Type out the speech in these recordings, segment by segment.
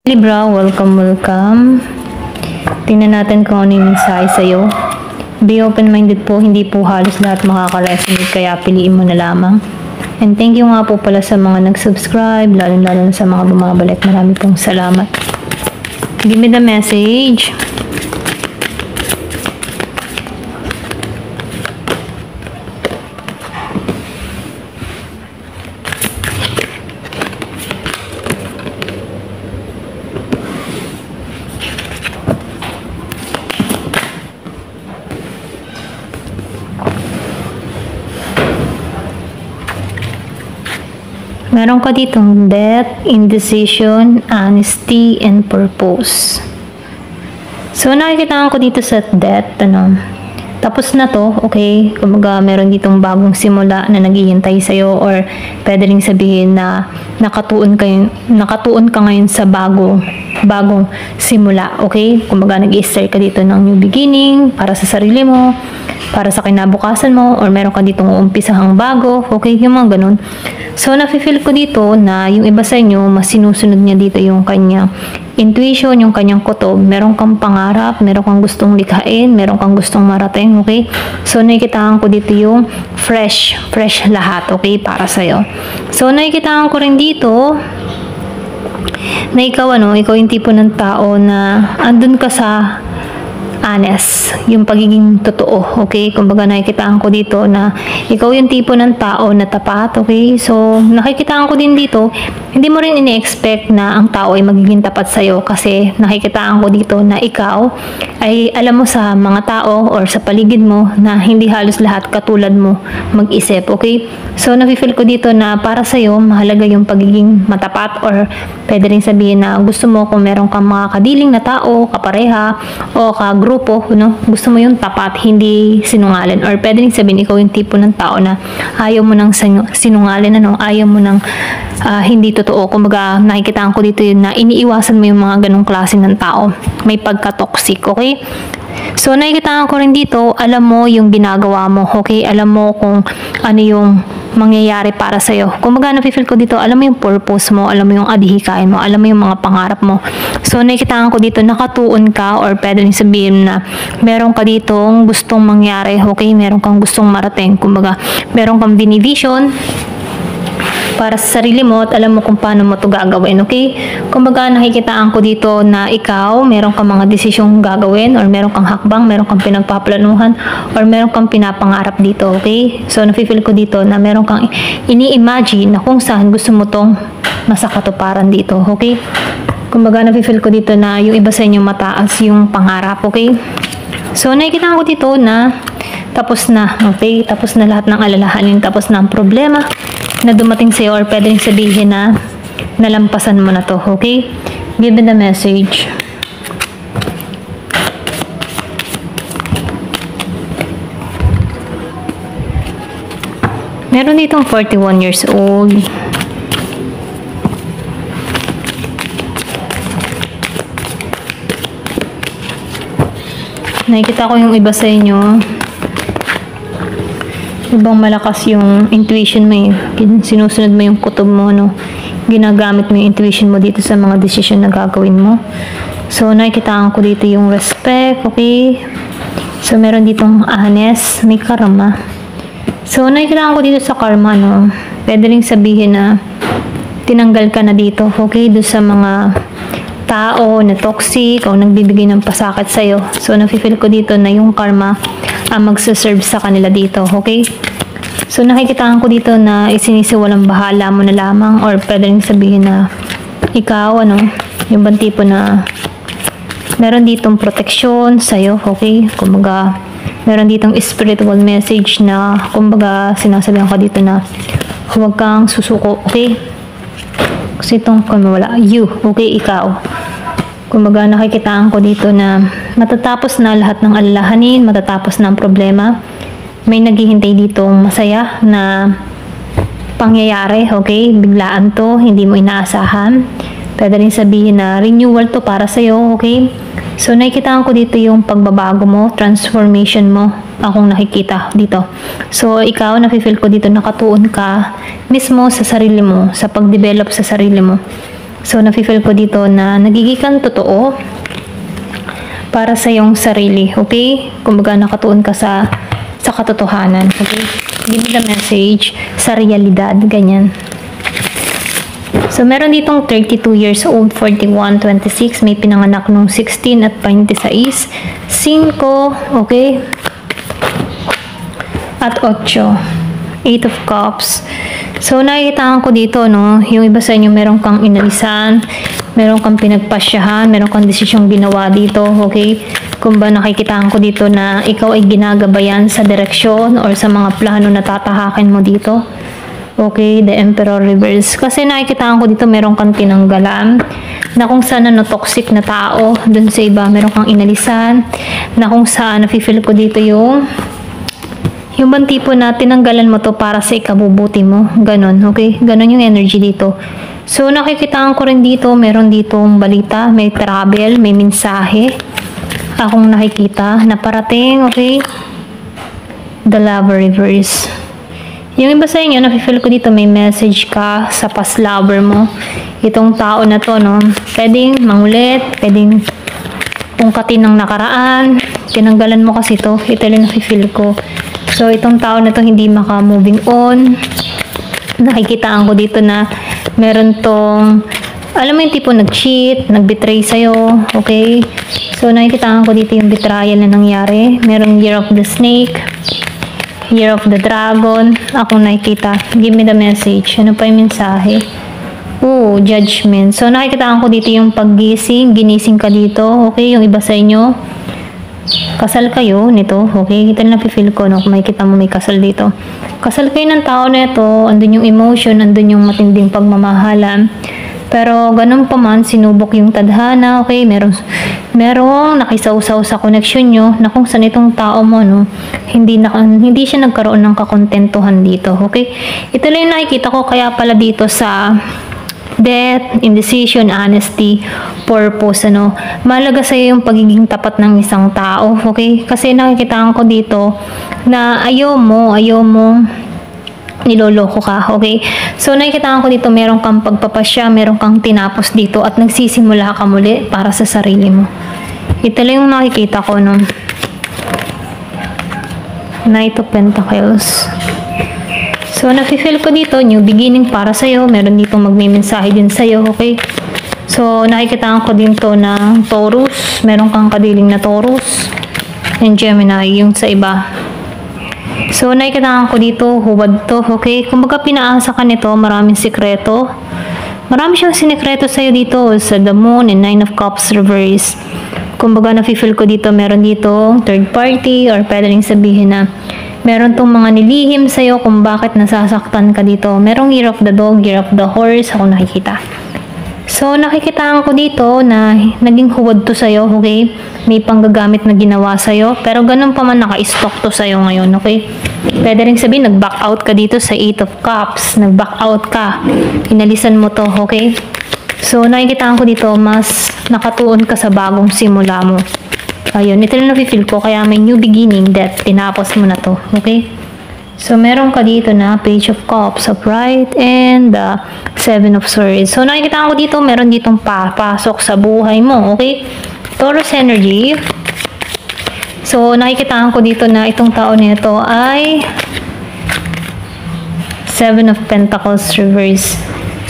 Libra, welcome. Tingnan natin kung ano yung mensahe sa'yo. Be open-minded po, hindi po halos lahat makaka-resonate, kaya piliin mo na lamang. And thank you nga po pala sa mga nag-subscribe, lalo-lalo na sa mga bumabalik. Marami pong salamat. Give me the message. Meron ka ditong death, indecision, honesty, and purpose. So, nakikita ko dito sa death, tapos na to, okay? Kumaga, meron ditong bagong simula na naghihintay sa'yo, or pwede rin sabihin na nakatuon ka ngayon sa bagong simula, okay? Kumaga, nag-i-start ka dito ng new beginning para sa sarili mo, para sa kinabukasan mo, or meron ka ditong uumpisahang bago, okay? Yung mga ganun. So, nafe-feel ko dito na yung iba sa inyo, mas sinusunod niya dito yung kanyang intuition, yung kanyang kutob. Meron kang pangarap, meron kang gustong likhain, meron kang gustong marating, okay? So, nakikitaan ko dito yung fresh lahat, okay? Para sa'yo. So, nakikitaan ko rin dito na ikaw, ikaw yung tipo ng tao na andun ka sa honest, yung pagiging totoo, okay? Kumbaga nakikitaan ko dito na ikaw yung tipo ng tao na tapat, okay? So, nakikitaan ko din dito, hindi mo rin ini-expect na ang tao ay magiging tapat sa'yo, kasi nakikitaan ko dito na ikaw ay alam mo sa mga tao or sa paligid mo na hindi halos lahat katulad mo mag-isip, okay? So, nafe-feel ko dito na para sa'yo, mahalaga yung pagiging matapat, or pwede rin sabihin na gusto mo kung meron kang mga kadiling na tao, kapareha, o kagrupo, gusto mo yung tapat, hindi sinungaling. Or pwede rin sabihin, ikaw yung tipo ng tao na ayaw mo ng sinungaling, ayaw mo ng hindi totoo. Kumbaga, nakikitaan ko dito yun na iniiwasan mo yung mga ganong klase ng tao. May pagka-toxic, okay? So, nakikitaan ko rin dito, alam mo yung ginagawa mo, okay? Alam mo kung ano yung mangyayari para sa'yo. Kumbaga, nafe-feel ko dito, alam mo yung purpose mo, alam mo yung adhikain mo, alam mo yung mga pangarap mo. So, nakikitaan ko dito, nakatuon ka, or pwede rin sabihin na meron ka ditong gustong mangyari, okay? Meron kang gustong marating. Kumbaga, meron kang binivision para sa sarili mo at alam mo kung paano mo ito gagawin, okay? Kumbaga, nakikitaan ko dito na ikaw, meron kang mga desisyong gagawin, or meron kang hakbang, meron kang pinagpaplanuhan, or meron kang pinapangarap dito, okay? So, nafe-feel ko dito na meron kang ini-imagine na kung saan gusto mo tong masakatuparan dito, okay? Kumbaga, nafe-feel ko dito na yung iba sa inyo mataas yung pangarap, okay? So, nakikitaan ko dito na tapos na, okay? Tapos na lahat ng alalahanin, tapos na ang problema na dumating sa'yo, or pwede rin sabihin na nalampasan mo na to, okay? Give me the message. Meron ditong 41 years old. Nakikita ko yung iba sa inyo, ibang malakas yung intuition mo, sinusunod mo yung kutob mo, ginagamit mo yung intuition mo dito sa mga decision na gagawin mo. So, nakikitaan ko dito yung respect, okay? So, meron ditong honest, may karma. So, nakikitaan ko dito sa karma, pwede rin sabihin na tinanggal ka na dito, okay? Doon sa mga tao na toxic o nagbibigay ng pasakit sa'yo. So, nafe-feel ko dito na yung karma ang magsaserve sa kanila dito, okay? So, nakikitaan ko dito na isinisiwalang bahala mo na lamang, or pwede rin sabihin na ikaw, yung bang tipo na meron ditong proteksyon sa'yo, okay? Kumbaga, meron ditong spiritual message na, kumbaga, sinasabihan ka dito na huwag kang susuko, okay? Kasi itong wala, okay, ikaw. Kumbaga, nakikitaan ko dito na matatapos na lahat ng alalahanin, matatapos na ang problema. May naghihintay ditong masaya na pangyayari, okay? Biglaan to, hindi mo inaasahan. Pwede rin sabihin na renewal to para sa'yo, okay? So, nakikitaan ko dito yung pagbabago mo, transformation mo, akong nakikita dito. So, ikaw, nafe-feel ko dito, nakatuon ka mismo sa sarili mo, sa pag-develop sa sarili mo. So, nafe-feel ko dito na nagigikan totoo para sa iyong sarili, okay? Kumbaga, nakatuon ka sa katotohanan, okay? Give me the message sa realidad, ganyan. So, meron ditong 32 years old, 41, 26, may pinanganak nung 16 at 26, 5, okay? At 8, 8 of Cups. So, nakikitaan ko dito, no, yung iba sa inyo, meron kang inalisan, meron kang pinagpasyahan, meron kang desisyong ginawa dito, okay? Kung ba nakikitaan ko dito na ikaw ay ginagabayan sa direksyon or sa mga plano na tatahakin mo dito. Okay, the Emperor reverse. Kasi nakikitaan ko dito meron kang tinanggalan na kung saan toxic na tao dun sa iba, meron kang inalisan na kung saan nafe-feel ko dito yung bang tipo na tinanggalan mo to para sa ikabubuti mo. Ganon, okay? Ganon yung energy dito. So, nakikitaan ko rin dito, meron ditong balita, may travel, may mensahe. Akong nakikita na parating, okay? The Lover reverse. Yung iba sa inyo, nafe-feel ko dito may message ka sa past lover mo. Itong tao na to, no? Pwedeng mangulit, pwedeng ungkatin ng nakaraan. Tinanggalan mo kasi to. Ito lang nafe-feel ko. So, itong tao na to hindi maka-moving on. Nakikitaan ko dito na meron tong, alam mo yung tipo nag-cheat, nag-betray sa'yo, okay? So, nakikitaan ko dito yung betrayal na nangyari. Merong Year of the Snake, Year of the Dragon. Akong nakikita. Give me the message. Ano pa yung mensahe? Judgment. So, nakikitaan ko dito yung paggising. Ginising ka dito. Okay? Yung iba sa inyo. Kasal kayo nito. Okay? Kita na feel ko, no? Kung makikita mo may kasal dito. Kasal kayo ng tao na ito. Andun yung emotion. Andun yung matinding pagmamahalan. Pero, ganun pa man, sinubok yung tadhana. Okay? Merong nakisawsaw sa connection nyo na kung saan itong tao mo, no, hindi siya nagkaroon ng kakontentuhan dito, okay? Ito lang yung nakikita ko, kaya pala dito sa death, indecision, honesty, purpose, ano, mahalaga sa'yo yung pagiging tapat ng isang tao, okay? Kasi nakikitaan ko dito na ayaw mo niloloko ka, okay? So, nakikitaan ko dito, meron kang pagpapasya, meron kang tinapos dito, at nagsisimula ka muli para sa sarili mo. Ito lang yung nakikita ko, no? Knight of Pentacles. So, nafe-feel ko dito, new beginning para sa'yo. Meron dito magme-mensahe din sa'yo, okay? So, nakikitaan ko din to ng Taurus. Meron kang kadiling na Taurus. And Gemini, yung sa iba. So, nakikitaan ko dito, huwad to, okay? Kung baga pinaasa ka nito, maraming sikreto. Marami siyang sinikreto sa'yo dito sa The Moon and Nine of Cups reverse. Kung baga nafe-feel ko dito, meron dito third party or pwede rin sabihin na meron tong mga nilihim sa'yo kung bakit nasasaktan ka dito. Merong Year of the Dog, Year of the Horse, ako nakikita. So, nakikitaan ko dito na naging huwad to sa'yo, okay? May panggagamit na ginawa sa'yo, pero ganun pa man naka-stock to sa'yo ngayon, okay? Pwede rin sabihin, nag-back out ka dito sa 8 of Cups. Nag-back out ka. Inalisan mo to, okay? So, nakikitaan ko dito, mas nakatuon ka sa bagong simula mo. Ayun, ito lang nafe-feel ko, kaya may new beginning, death, tinapos mo na to, okay? So, meron ka dito na Page of Cups, upright, and the 7 of Swords. So, nakikitaan ko dito, meron ditong papasok sa buhay mo, okay? Taurus energy. So, nakikitaan ko dito na itong tao nito ay 7 of Pentacles reverse.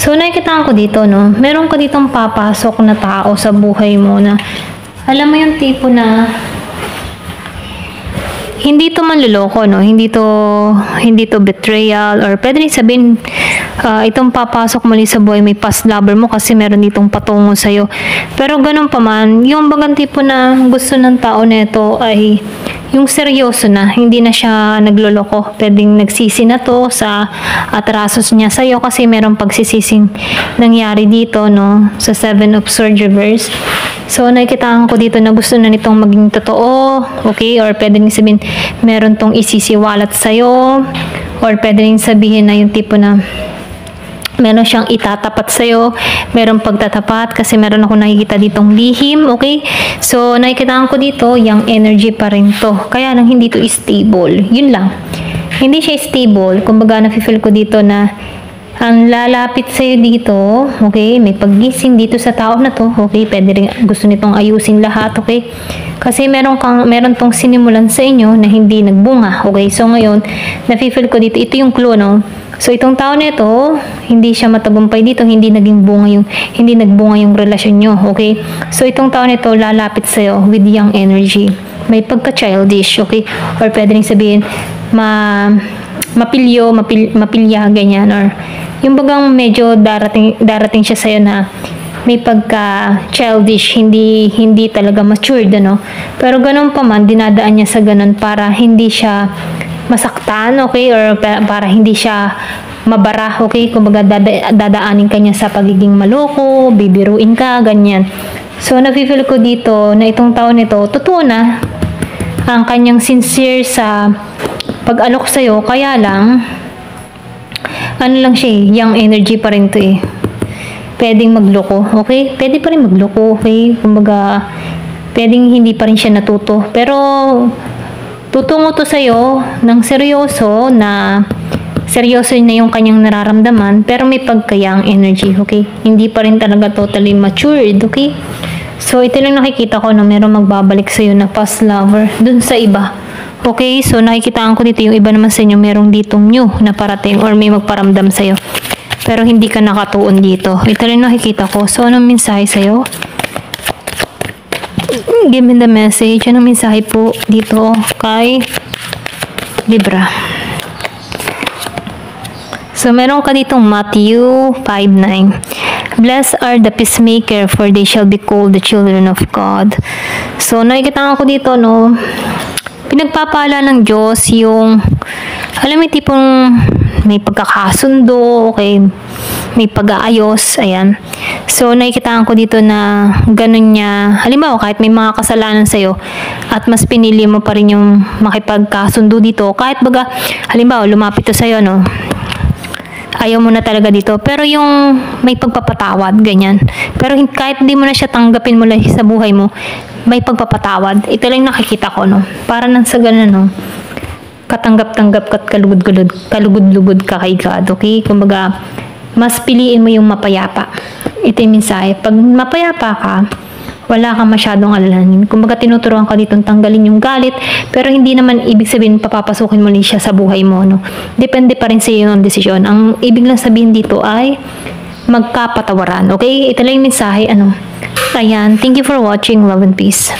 So, nakikitaan ko dito, no? Meron ka ditong papasok na tao sa buhay mo na, alam mo yung tipo na hindi to manloloko, no? Hindi to betrayal, or pwede rin sabihin, itong papasok muli sa buhay, may past lover mo kasi meron ditong patungo sa'yo. Pero ganun pa man, yung bagang tipo na gusto ng tao nito ay yung seryoso na, hindi na siya nagloloko. Pwedeng nagsisi na to sa atrasos niya sa'yo kasi merong pagsisising nangyari dito, no? Sa 7 of Swords reverse. So, nakikitaan ko dito na gusto na nitong maging totoo, okay? Or pwede rin sabihin, meron tong isisiwalat sa'yo. Or pwede rin sabihin na yung tipo na meron siyang itatapat sa'yo, meron pagtatapat, kasi meron ako nakikita ditong lihim, okay? So, nakikitaan ko dito, yung energy pa rin to. Kaya lang, hindi to stable. Yun lang. Hindi siya stable. Kumbaga, nafe-feel ko dito na Ang lalapit sa'yo dito, okay, may paggising dito sa tao na to, okay, pwede rin gusto nitong ayusin lahat, okay, kasi meron tong sinimulan sa inyo na hindi nagbunga, okay, so ngayon, nafe-feel ko dito, ito yung clue, no, so itong tao na ito, hindi siya matagumpay dito, hindi nagbunga yung relasyon nyo, okay, so itong tao na ito, lalapit sa'yo with young energy, may pagka-childish, okay, or pwede rin sabihin, mapilya, ganyan, or yung bagang medyo darating siya sa'yo na may pagka childish, hindi talaga matured, ano, pero ganun pa man, dinadaan niya sa ganun para hindi siya masaktan, okay, or para hindi siya mabara, okay, kumbaga dadaanin ka niya sa pagiging maloko, bibiruin ka, ganyan. So nafe-feel ko dito na itong taon nito, totoo na ang kanyang sincere sa pag-alok sa'yo, kaya lang ano lang siya eh, young energy pa rin to eh. Pwedeng magloko, okay? Pwede pa rin magloko, okay? Kumbaga, pwedeng hindi pa rin siya natuto. Pero, tutungo to sa'yo ng seryoso na yung kanyang nararamdaman, pero may pagka-young energy, okay? Hindi pa rin talaga totally matured, okay? So, ito lang nakikita ko na meron magbabalik sa'yo na past lover dun sa iba. Okay, so nakikitaan ko dito yung iba naman sa inyo merong ditong new na parating or may magparamdam sa'yo. Pero hindi ka nakatuon dito. Ito rin nakikita ko. So, anong mensahe sa'yo? Give me the message. Anong mensahe po dito kay Libra? So, meron ka ditong Matthew 5:9. Blessed are the peacemaker, for they shall be called the children of God. So, nakikitaan ko dito, no, pinagpapala ng Diyos yung, alam mo, tipong may pagkakasundo, okay, may pag-aayos, ayan. So, nakikitaan ko dito na ganun niya, halimbawa, kahit may mga kasalanan sa'yo, at mas pinili mo pa rin yung makipagkasundo dito, kahit baga, halimbawa, lumapit to sa'yo, no, ayaw mo na talaga dito, pero yung may pagpapatawad, ganyan. Pero kahit di mo na siya tanggapin mo lang sa buhay mo, may pagpapatawad. Ito lang nakikita ko, no? Para nang sa ganun, no? Katanggap-tanggap at kalugod-lugod ka kay God, okay? Kumbaga, mas piliin mo yung mapayapa. Ito yung mensahe. Pag mapayapa ka, wala kang masyadong alalahanin. Kumbaga, tinuturuan ka ditong tanggalin yung galit, pero hindi naman ibig sabihin papapasukin mo rin siya sa buhay mo, no? Depende pa rin sa iyo ang desisyon. Ang ibig lang sabihin dito ay magkapatawaran, okay? Ito lang yung mensahe, ano? Ayan, thank you for watching. Love and peace.